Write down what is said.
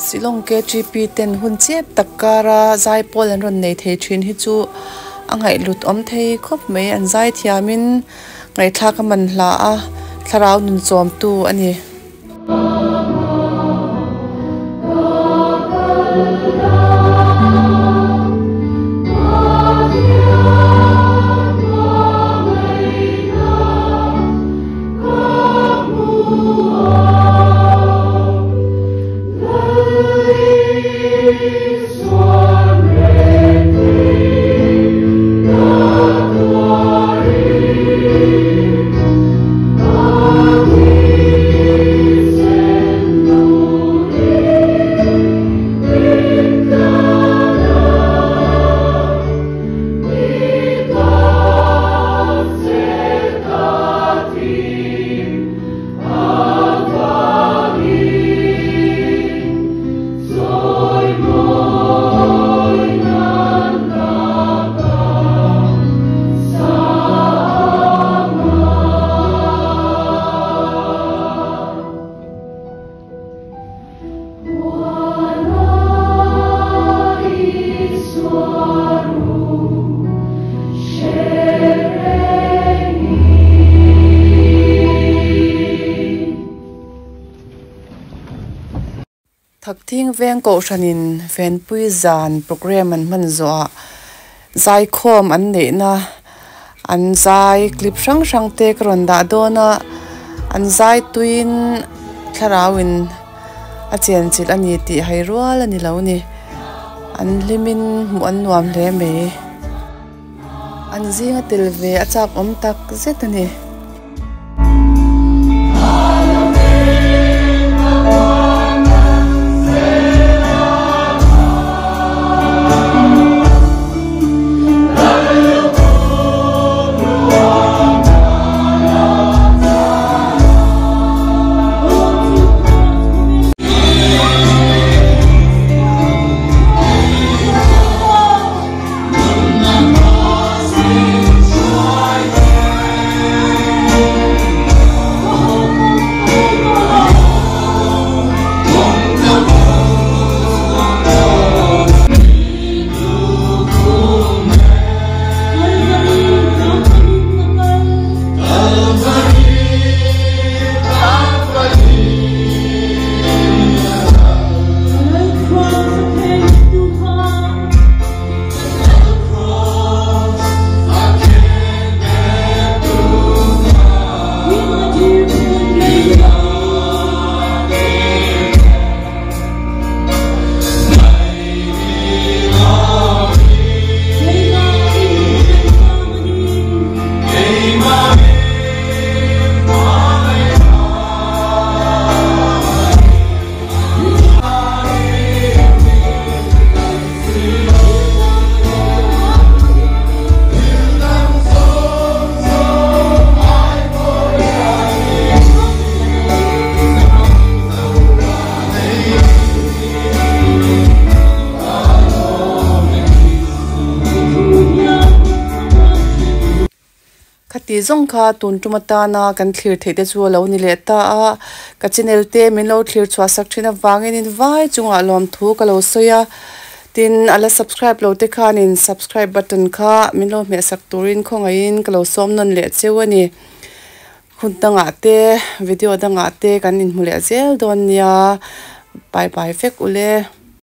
Silong KGP ten hun chep takara zai pol an ron nei thei thin hi chu angai lut om thei khop mai an zai thiamin ngai thla ka man hla a tharau nun chom tu ani thing veng ko shanin fen pui zan program an man zo zai khom an nei na an zai clip sang sang te kron da dona an zai tuin tharawin a chen chil ani ti hairual ani lo ni an limin mu an nuam hle me an zinga telve achak om tak zetani ti zong kha tun tumata na kan thlir theite chu lo ni le ta a ka channel te min lo thlir chwa sak thina wangin in vai chunga lom thu ka lo soya tin ala subscribe lo te khan in subscribe button kha min lo me sak turin khonga in ka lo som non le chewani hun tanga te video danga te kan in mule zel don ya bye bye fek ule